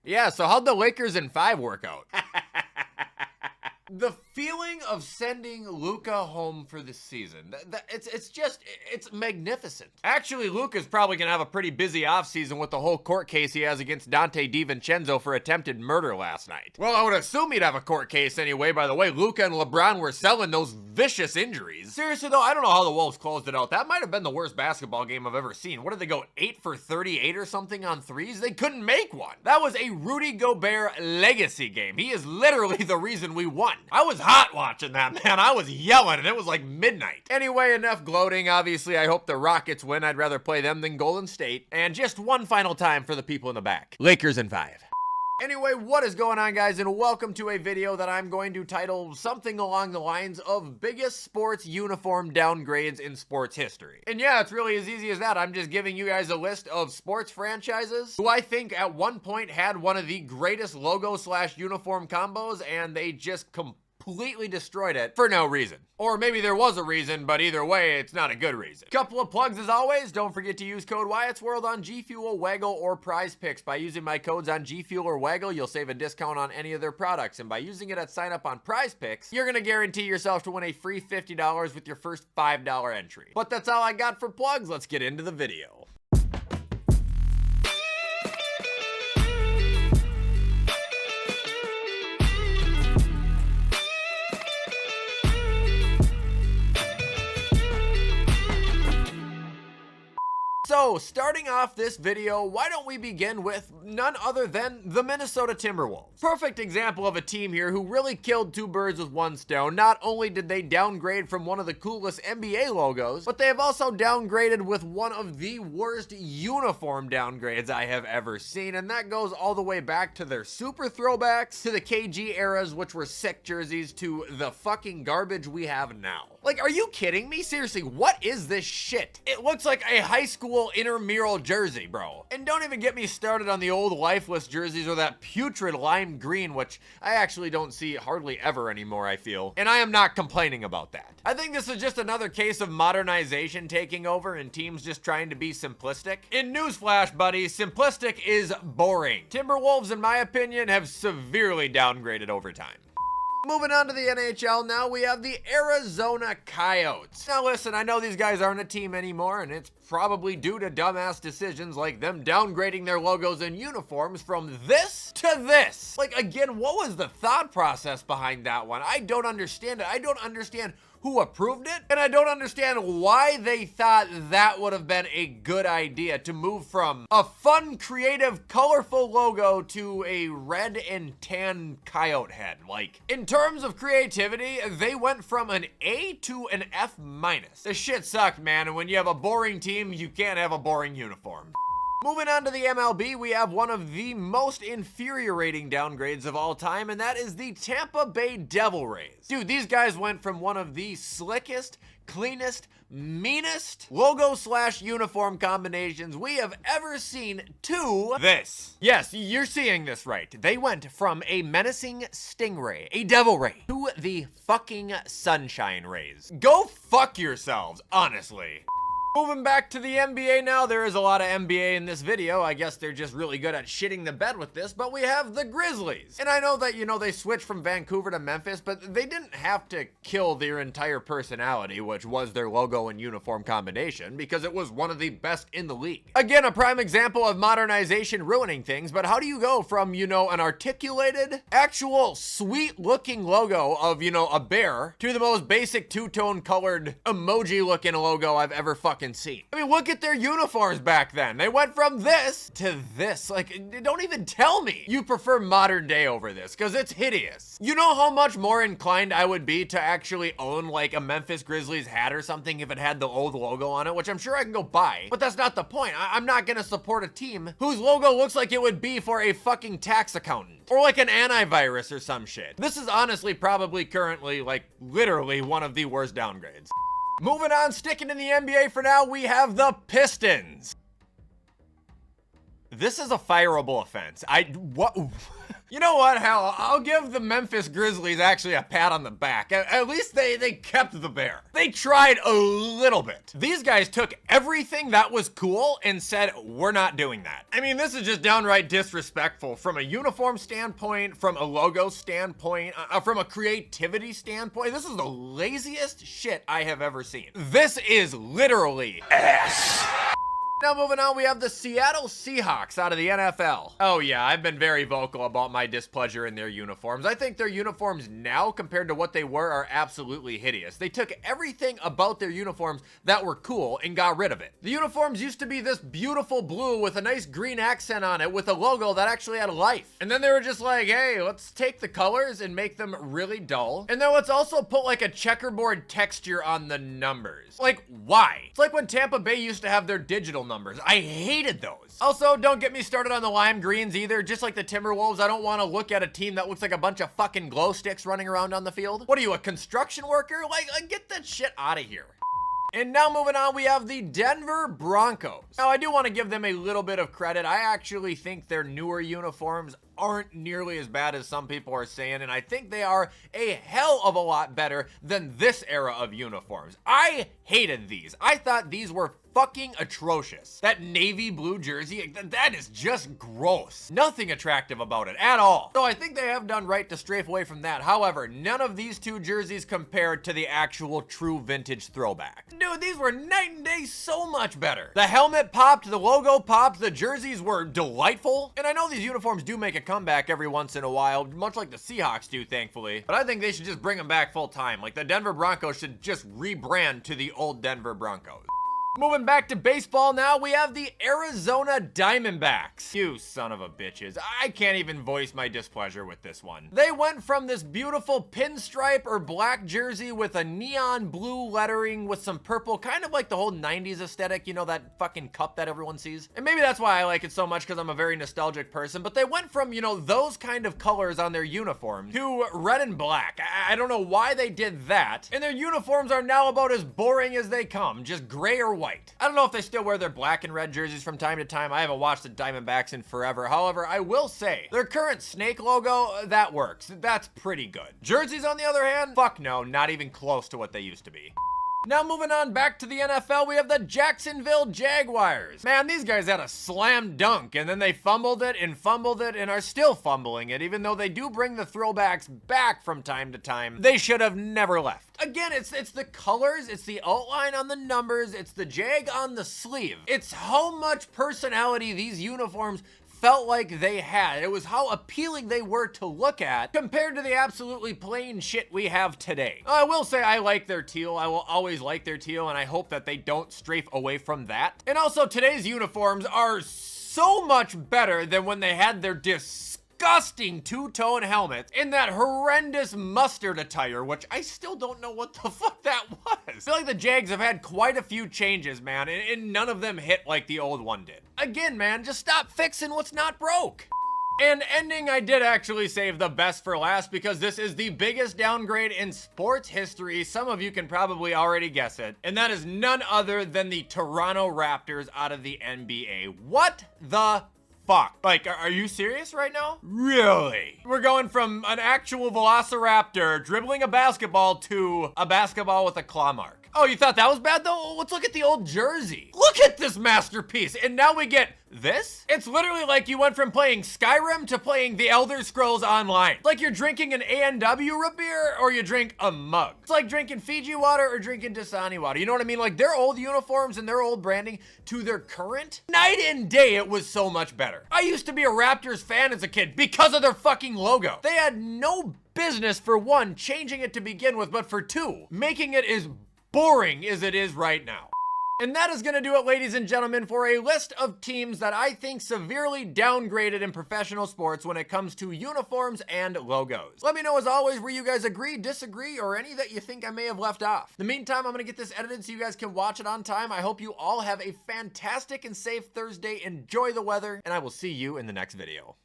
Yeah, so how'd the Lakers in 5 work out? The feeling of sending Luka home for the season, it's magnificent. Actually, Luka's probably gonna have a pretty busy offseason with the whole court case he has against Dante DiVincenzo for attempted murder last night. Well, I would assume he'd have a court case anyway. By the way, Luka and LeBron were selling those vicious injuries. Seriously though, I don't know how the Wolves closed it out. That might have been the worst basketball game I've ever seen. What did they go, 8 for 38 or something on threes? They couldn't make one. That was a Rudy Gobert legacy game. He is literally the reason we won. I was hot watching that, man. I was yelling and it was like midnight. Anyway, enough gloating. Obviously, I hope the Rockets win. I'd rather play them than Golden State. And just one final time for the people in the back. Lakers in 5. Anyway, what is going on, guys, and welcome to a video that I'm going to title something along the lines of biggest sports uniform downgrades in sports history. And yeah, it's really as easy as that. I'm just giving you guys a list of sports franchises who I think at one point had one of the greatest logo/uniform combos, and they just completely destroyed it for no reason. Or maybe there was a reason, but either way, it's not a good reason. Couple of plugs as always. Don't forget to use code Wyatt's World on G Fuel, Waggle, or Prize Picks. By using my codes on G Fuel or Waggle, you'll save a discount on any of their products. And by using it at sign up on Prize Picks, you're gonna guarantee yourself to win a free $50 with your first $5 entry. But that's all I got for plugs. Let's get into the video. So, starting off this video, why don't we begin with none other than the Minnesota Timberwolves. Perfect example of a team here who really killed two birds with one stone. Not only did they downgrade from one of the coolest NBA logos, but they have also downgraded with one of the worst uniform downgrades I have ever seen, and that goes all the way back to their super throwbacks, to the KG eras, which were sick jerseys, to the fucking garbage we have now. Like, are you kidding me? Seriously, what is this shit? It looks like a high school intramural jersey, bro. And don't even get me started on the old lifeless jerseys or that putrid lime green, which I actually don't see hardly ever anymore, I feel. And I am not complaining about that. I think this is just another case of modernization taking over and teams just trying to be simplistic. In newsflash, buddy, simplistic is boring. Timberwolves, in my opinion, have severely downgraded over time. Moving on to the NHL now, we have the Arizona Coyotes. Now listen, I know these guys aren't a team anymore, and it's probably due to dumbass decisions like them downgrading their logos and uniforms from this to this. Like, again, what was the thought process behind that one? I don't understand it. I don't understand who approved it, and I don't understand why they thought that would have been a good idea to move from a fun, creative, colorful logo to a red and tan coyote head. Like, in terms of creativity, they went from an A to an F-. This shit sucked, man, and when you have a boring team, you can't have a boring uniform. Moving on to the MLB, we have one of the most infuriating downgrades of all time, and that is the Tampa Bay Devil Rays. Dude, these guys went from one of the slickest, cleanest, meanest logo/uniform combinations we have ever seen to this. Yes, you're seeing this right. They went from a menacing stingray, a devil ray, to the fucking sunshine rays. Go fuck yourselves, honestly. Moving back to the NBA now, there is a lot of NBA in this video. I guess they're just really good at shitting the bed with this, but we have the Grizzlies. And I know that, you know, they switched from Vancouver to Memphis, but they didn't have to kill their entire personality, which was their logo and uniform combination, because it was one of the best in the league. Again, a prime example of modernization ruining things, but how do you go from, you know, an articulated, actual sweet-looking logo of, you know, a bear to the most basic two-tone colored emoji-looking logo I've ever fucking seen? I mean, look at their uniforms back then. They went from this to this. Like, don't even tell me you prefer modern day over this, because it's hideous. You know how much more inclined I would be to actually own like a Memphis Grizzlies hat or something if it had the old logo on it, which I'm sure I can go buy, but that's not the point. I'm not gonna support a team whose logo looks like it would be for a fucking tax accountant or like an antivirus or some shit. This is honestly probably currently like literally one of the worst downgrades. Moving on, sticking in the NBA for now, we have the Pistons. This is a fireable offense. What? You know what, hell, I'll give the Memphis Grizzlies actually a pat on the back. At least they kept the bear. They tried a little bit. These guys took everything that was cool and said, we're not doing that. I mean, this is just downright disrespectful from a uniform standpoint, from a logo standpoint, from a creativity standpoint. This is the laziest shit I have ever seen. This is literally ass. Now moving on, we have the Seattle Seahawks out of the NFL. Oh yeah, I've been very vocal about my displeasure in their uniforms. I think their uniforms now compared to what they were are absolutely hideous. They took everything about their uniforms that were cool and got rid of it. The uniforms used to be this beautiful blue with a nice green accent on it with a logo that actually had life. And then they were just like, hey, let's take the colors and make them really dull. And then let's also put like a checkerboard texture on the numbers. Like, why? It's like when Tampa Bay used to have their digital numbers. I hated those. Also, don't get me started on the lime greens either. Just like the Timberwolves, I don't want to look at a team that looks like a bunch of fucking glow sticks running around on the field. What are you, a construction worker? Like get that shit out of here. And now moving on, we have the Denver Broncos. Now, I do want to give them a little bit of credit. I actually think their newer uniforms aren't nearly as bad as some people are saying, and I think they are a hell of a lot better than this era of uniforms. I hated these. I thought these were fucking atrocious. That navy blue jersey, that is just gross. Nothing attractive about it at all. So I think they have done right to strafe away from that. However, none of these two jerseys compared to the actual true vintage throwback. Dude, these were night and day so much better. The helmet popped, the logo popped, the jerseys were delightful. And I know these uniforms do make a comeback every once in a while, much like the Seahawks do, thankfully. But I think they should just bring them back full time. Like the Denver Broncos should just rebrand to the old Denver Broncos. Moving back to baseball now, we have the Arizona Diamondbacks. You son of a bitches. I can't even voice my displeasure with this one. They went from this beautiful pinstripe or black jersey with a neon blue lettering with some purple, kind of like the whole 90s aesthetic, you know, that fucking cup that everyone sees. And maybe that's why I like it so much, because I'm a very nostalgic person, but they went from, you know, those kind of colors on their uniforms to red and black. I don't know why they did that. And their uniforms are now about as boring as they come, just gray or white. I don't know if they still wear their black and red jerseys from time to time. I haven't watched the Diamondbacks in forever. However, I will say their current snake logo, that works. That's pretty good. Jerseys, on the other hand, fuck no, not even close to what they used to be. Now moving on back to the NFL, we have the Jacksonville Jaguars. Man, these guys had a slam dunk, and then they fumbled it and are still fumbling it, even though they do bring the throwbacks back from time to time. They should have never left. Again, it's the colors, it's the outline on the numbers, it's the Jag on the sleeve. It's how much personality these uniforms felt like they had. It was how appealing they were to look at compared to the absolutely plain shit we have today. I will say I like their teal. I will always like their teal, and I hope that they don't strafe away from that. And also, today's uniforms are so much better than when they had their disgusting two-tone helmets in that horrendous mustard attire, which I still don't know what the fuck that was. I feel like the Jags have had quite a few changes, man, and none of them hit like the old one did. Again, man, just stop fixing what's not broke. And ending, I did actually save the best for last, because this is the biggest downgrade in sports history. Some of you can probably already guess it. And that is none other than the Toronto Raptors out of the NBA. What the fuck? Like, are you serious right now? Really? We're going from an actual velociraptor dribbling a basketball to a basketball with a claw mark. Oh, you thought that was bad though? Let's look at the old jersey. Look at this masterpiece. And now we get this? It's literally like you went from playing Skyrim to playing The Elder Scrolls Online. Like you're drinking an A&W root beer or you drink a mug. It's like drinking Fiji water or drinking Dasani water. You know what I mean? Like their old uniforms and their old branding to their current, night and day, it was so much better. I used to be a Raptors fan as a kid because of their fucking logo. They had no business, for one, changing it to begin with, but for two, making it as boring as it is right now. And that is going to do it, ladies and gentlemen, for a list of teams that I think severely downgraded in professional sports when it comes to uniforms and logos. Let me know, as always, where you guys agree, disagree, or any that you think I may have left off. In the meantime, I'm going to get this edited so you guys can watch it on time. I hope you all have a fantastic and safe Thursday. Enjoy the weather, and I will see you in the next video.